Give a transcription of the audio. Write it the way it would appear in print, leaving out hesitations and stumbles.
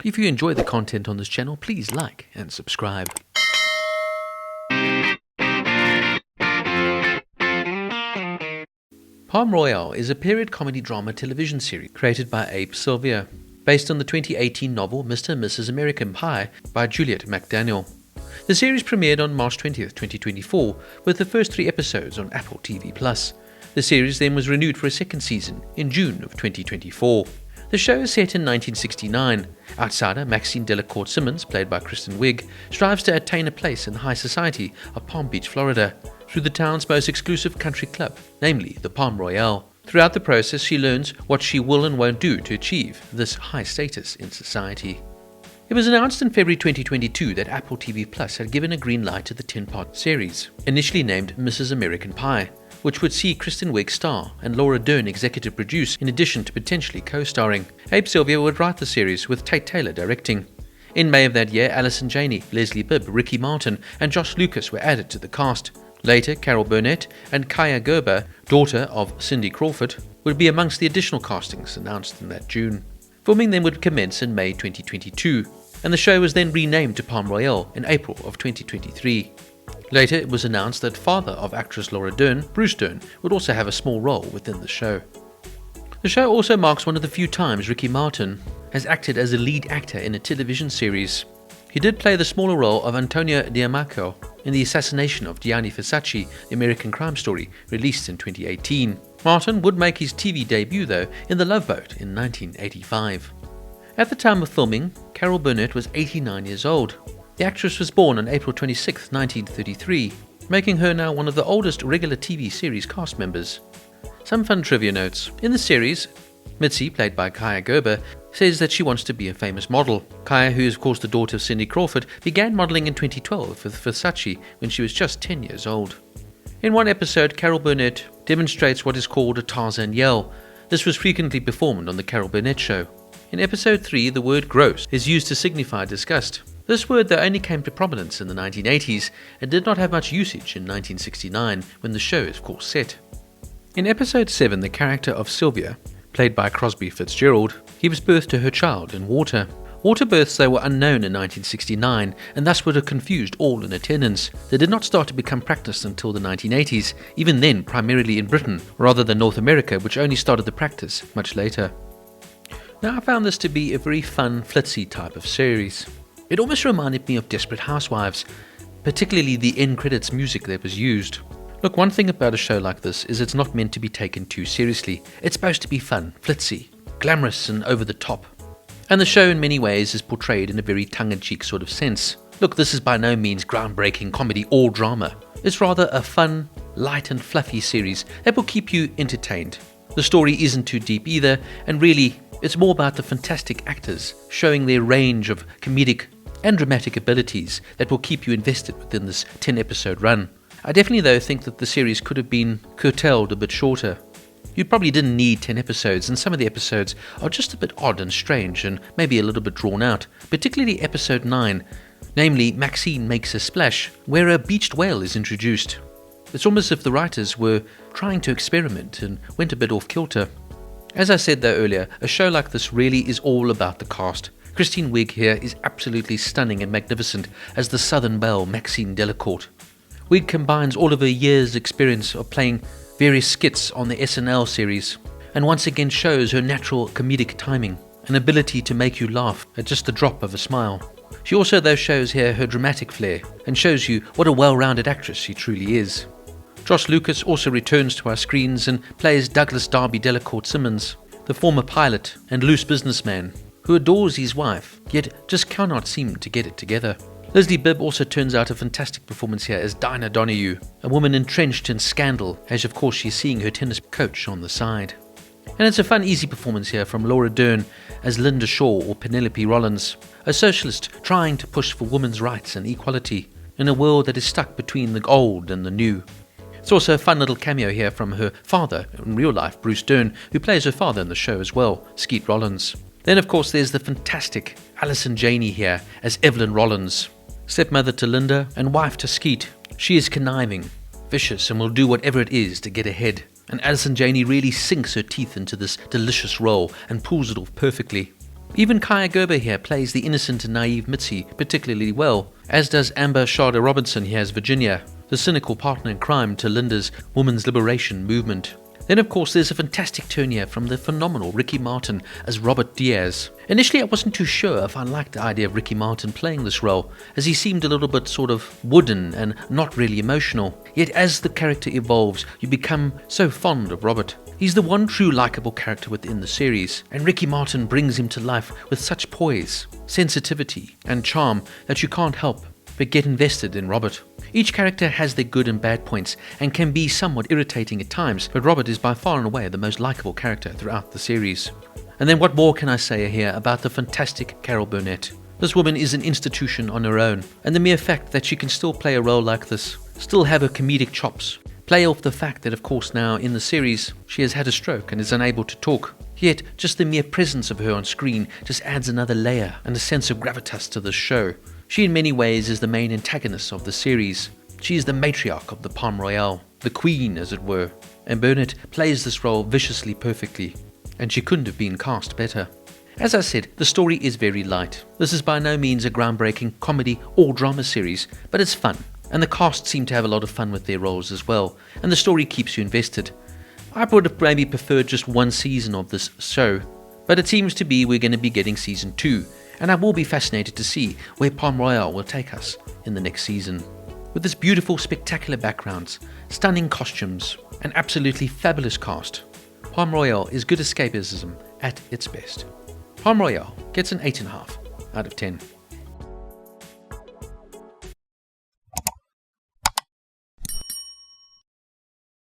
If you enjoy the content on this channel, please like and subscribe. Palm Royale is a period comedy drama television series created by Abe Sylvia, based on the 2018 novel Mr. and Mrs. American Pie by Juliet McDaniel. The series premiered on March 20th, 2024, with the first 3 episodes on Apple TV+. The series then was renewed for a second season in June of 2024. The show is set in 1969. Outsider Maxine Delacourt Simmons, played by Kristen Wiig, strives to attain a place in the high society of Palm Beach, Florida, through the town's most exclusive country club, namely the Palm Royale. Throughout the process, she learns what she will and won't do to achieve this high status in society. It was announced in February 2022 that Apple TV Plus had given a green light to the 10-part series, initially named Mrs. American Pie, which would see Kristen Wiig star and Laura Dern executive produce in addition to potentially co-starring. Abe Sylvia would write the series with Tate Taylor directing. In May of that year, Allison Janney, Leslie Bibb, Ricky Martin and Josh Lucas were added to the cast. Later, Carol Burnett and Kaya Gerber, daughter of Cindy Crawford, would be amongst the additional castings announced in that June. Filming then would commence in May 2022, and the show was then renamed to Palm Royale in April of 2023. Later, it was announced that father of actress Laura Dern, Bruce Dern, would also have a small role within the show. The show also marks one of the few times Ricky Martin has acted as a lead actor in a television series. He did play the smaller role of Antonio D'Amaco in the assassination of Gianni Versace, the American crime story, released in 2018. Martin would make his TV debut, though, in The Love Boat in 1985. At the time of filming, Carol Burnett was 89 years old. The actress was born on April 26, 1933, making her now one of the oldest regular TV series cast members. Some fun trivia notes. In the series, Mitzi, played by Kaya Gerber, says that she wants to be a famous model. Kaya, who is of course the daughter of Cindy Crawford, began modeling in 2012 with Versace when she was just 10 years old. In one episode, Carol Burnett demonstrates what is called a Tarzan yell. This was frequently performed on The Carol Burnett Show. In episode 3, the word gross is used to signify disgust. This word, though, only came to prominence in the 1980s and did not have much usage in 1969, when the show is of course set. In episode 7, the character of Sylvia, played by Crosby Fitzgerald, gives birth to her child in water. Water births, though, were unknown in 1969 and thus would have confused all in attendance. They did not start to become practiced until the 1980s, even then primarily in Britain rather than North America, which only started the practice much later. Now, I found this to be a very fun, flitzy type of series. It almost reminded me of Desperate Housewives, particularly the end credits music that was used. Look, one thing about a show like this is it's not meant to be taken too seriously. It's supposed to be fun, flitzy, glamorous and over the top. And the show in many ways is portrayed in a very tongue-in-cheek sort of sense. Look, this is by no means groundbreaking comedy or drama. It's rather a fun, light and fluffy series that will keep you entertained. The story isn't too deep either, and really, it's more about the fantastic actors showing their range of comedic and dramatic abilities that will keep you invested within this 10-episode run. I definitely, though, think that the series could have been curtailed a bit shorter. You probably didn't need 10 episodes, and some of the episodes are just a bit odd and strange and maybe a little bit drawn out, particularly episode 9, namely Maxine Makes a Splash, where a beached whale is introduced. It's almost as if the writers were trying to experiment and went a bit off kilter. As I said though earlier, a show like this really is all about the cast. Kristen Wiig here is absolutely stunning and magnificent as the Southern Belle Maxine Delacourt. Wiig combines all of her years' experience of playing various skits on the SNL series, and once again shows her natural comedic timing, an ability to make you laugh at just the drop of a smile. She also though shows here her dramatic flair, and shows you what a well-rounded actress she truly is. Josh Lucas also returns to our screens and plays Douglas Darby Delacourt Simmons, the former pilot and loose businessman, who adores his wife, yet just cannot seem to get it together. Leslie Bibb also turns out a fantastic performance here as Dinah Donahue, a woman entrenched in scandal, as of course she's seeing her tennis coach on the side. And it's a fun, easy performance here from Laura Dern as Linda Shaw or Penelope Rollins, a socialist trying to push for women's rights and equality in a world that is stuck between the old and the new. It's also a fun little cameo here from her father, in real life, Bruce Dern, who plays her father in the show as well, Skeet Rollins. Then, of course, there's the fantastic Allison Janney here as Evelyn Rollins, stepmother to Linda and wife to Skeet. She is conniving, vicious, and will do whatever it is to get ahead. And Allison Janney really sinks her teeth into this delicious role and pulls it off perfectly. Even Kaya Gerber here plays the innocent and naive Mitzi particularly well, as does Amber Sharda Robinson here as Virginia, the cynical partner in crime to Linda's women's liberation movement. Then of course there's a fantastic turn here from the phenomenal Ricky Martin as Robert Diaz. Initially I wasn't too sure if I liked the idea of Ricky Martin playing this role, as he seemed a little bit sort of wooden and not really emotional. Yet as the character evolves, you become so fond of Robert. He's the one true likeable character within the series, and Ricky Martin brings him to life with such poise, sensitivity and charm that you can't help but get invested in Robert. Each character has their good and bad points and can be somewhat irritating at times, but Robert is by far and away the most likeable character throughout the series. And then what more can I say here about the fantastic Carol Burnett? This woman is an institution on her own, and the mere fact that she can still play a role like this, still have her comedic chops, play off the fact that of course now in the series she has had a stroke and is unable to talk, yet just the mere presence of her on screen just adds another layer and a sense of gravitas to this show. She in many ways is the main antagonist of the series. She is the matriarch of the Palm Royale, the queen as it were, and Burnett plays this role viciously perfectly, and she couldn't have been cast better. As I said, the story is very light. This is by no means a groundbreaking comedy or drama series, but it's fun, and the cast seem to have a lot of fun with their roles as well, and the story keeps you invested. I would have maybe preferred just one season of this show, but it seems to be we're going to be getting season 2, and I will be fascinated to see where Palm Royale will take us in the next season. With its beautiful, spectacular backgrounds, stunning costumes, and absolutely fabulous cast, Palm Royale is good escapism at its best. Palm Royale gets an 8.5 out of 10.